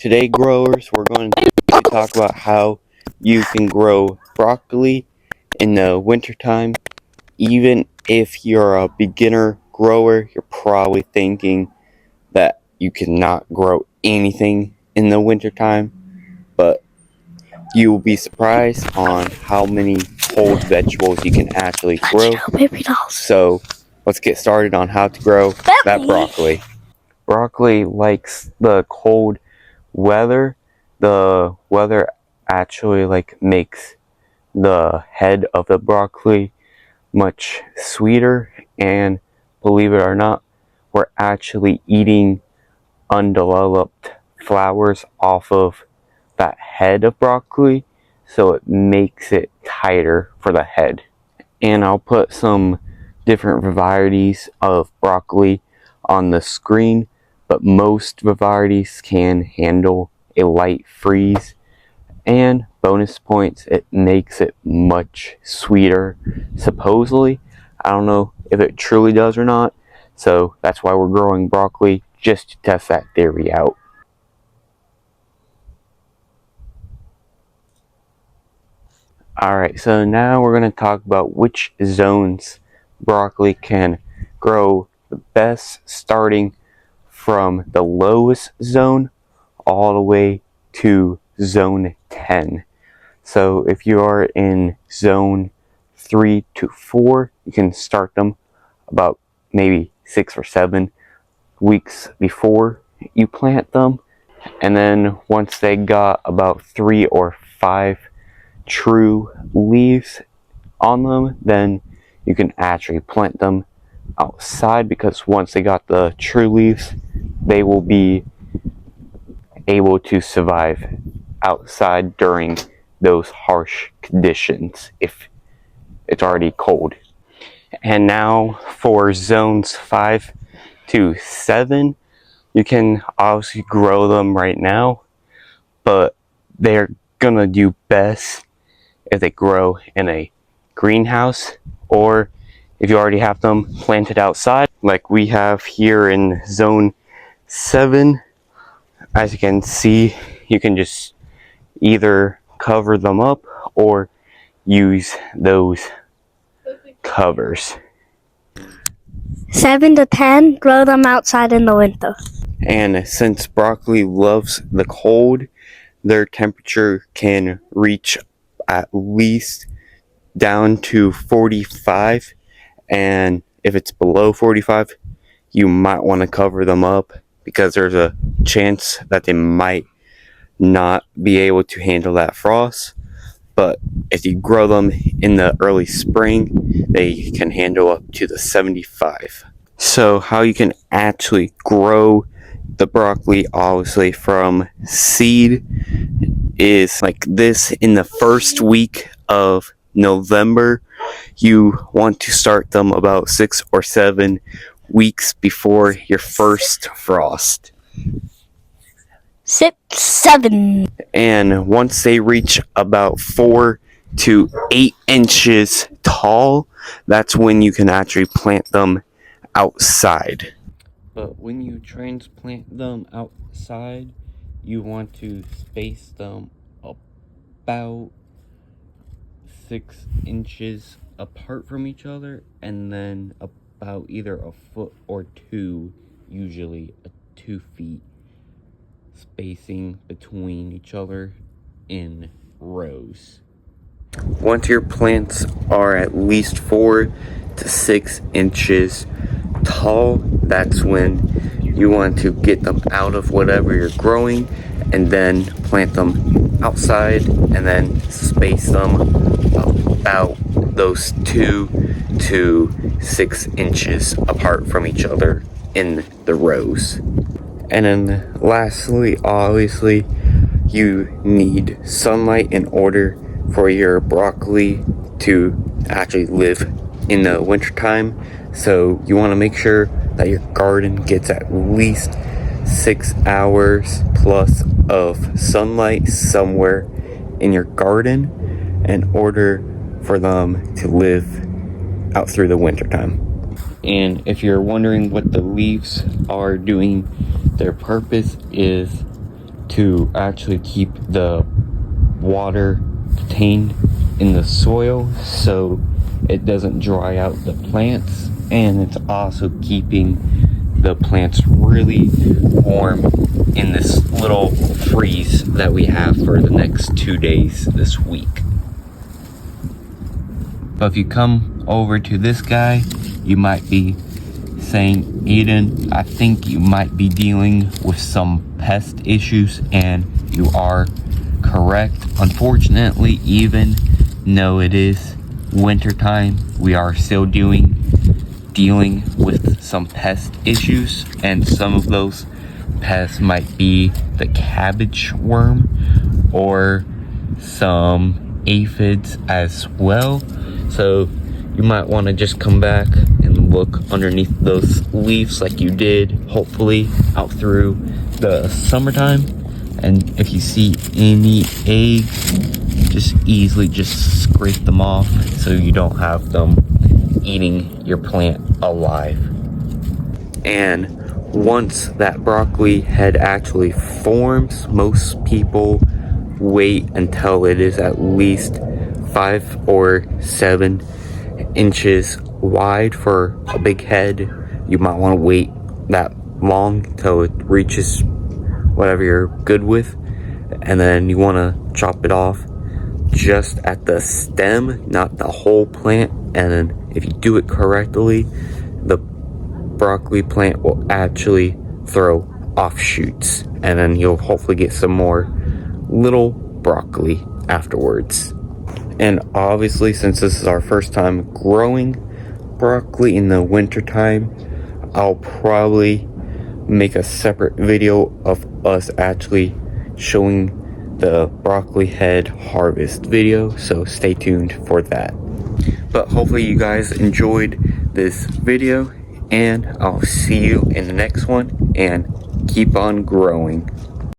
Today, growers, we're going to talk about how you can grow broccoli in the wintertime. Even if you're a beginner grower, you're probably thinking that you cannot grow anything in the wintertime, but you will be surprised on how many cold vegetables you can actually grow. So let's get started on how to grow that broccoli. Broccoli likes the cold weather. The weather actually makes the head of the broccoli much sweeter, and believe it or not, we're actually eating undeveloped flowers off of that head of broccoli, so it makes it tighter for the head. And I'll put some different varieties of broccoli on the screen, but most varieties can handle a light freeze, and bonus points, it makes it much sweeter, supposedly. I don't know if it truly does or not, so that's why we're growing broccoli, just to test that theory out. Alright, so now we're going to talk about which zones broccoli can grow the best, starting from the lowest zone all the way to zone 10. So if you are in zone 3 to 4, you can start them about maybe 6 or 7 weeks before you plant them. And then once they got about 3 or 5 true leaves on them, then you can actually plant them outside, because once they got the true leaves, they will be able to survive outside during those harsh conditions if it's already cold. And now for zones 5 to 7, you can obviously grow them right now, but they're gonna do best if they grow in a greenhouse, or if you already have them planted outside like we have here in zone 7. As you can see, you can just either cover them up or use those covers. 7 to 10, grow them outside in the winter. And since broccoli loves the cold, their temperature can reach at least down to 45, and if it's below 45, you might want to cover them up, because there's a chance that they might not be able to handle that frost. But if you grow them in the early spring, they can handle up to the 75. So how you can actually grow the broccoli, obviously from seed, is like this. In the first week of November, you want to start them about 6 or 7 weeks before your first frost. 6, 7. And once they reach about 4 to 8 inches tall, that's when you can actually plant them outside. But when you transplant them outside, you want to space them about 6 inches apart from each other, and then about either a foot or 2, usually 2 feet spacing between each other in rows. Once your plants are at least 4 to 6 inches tall, that's when you want to get them out of whatever you're growing, and then plant them outside, and then space them about those 2 to 6 inches apart from each other in the rows. And then lastly, obviously, you need sunlight in order for your broccoli to actually live in the wintertime. So you want to make sure that your garden gets at least 6 hours plus of sunlight somewhere in your garden in order for them to live out through the wintertime. And if you're wondering what the leaves are doing, their purpose is to actually keep the water contained in the soil so it doesn't dry out the plants, and it's also keeping the plants really warm in this little freeze that we have for the next 2 days this week. But if you come over to this guy, you might be saying, Aiden, I think you might be dealing with some pest issues, and you are correct. Unfortunately, even though it is winter time, we are still dealing with some pest issues, and some of those pests might be the cabbage worm or some aphids as well. So you might want to just come back and look underneath those leaves like you did, hopefully, out through the summertime. And if you see any eggs, just easily just scrape them off so you don't have them eating your plant alive. And once that broccoli head actually forms, most people wait until it is at least 5 or 7 inches wide for a big head. You might want to wait that long till it reaches whatever you're good with, and then you want to chop it off just at the stem, not the whole plant. And then if you do it correctly, the broccoli plant will actually throw offshoots, and then you'll hopefully get some more little broccoli afterwards. And obviously, since this is our first time growing broccoli in the winter time, I'll probably make a separate video of us actually showing the broccoli head harvest video, so stay tuned for that. But hopefully you guys enjoyed this video, and I'll see you in the next one, and keep on growing.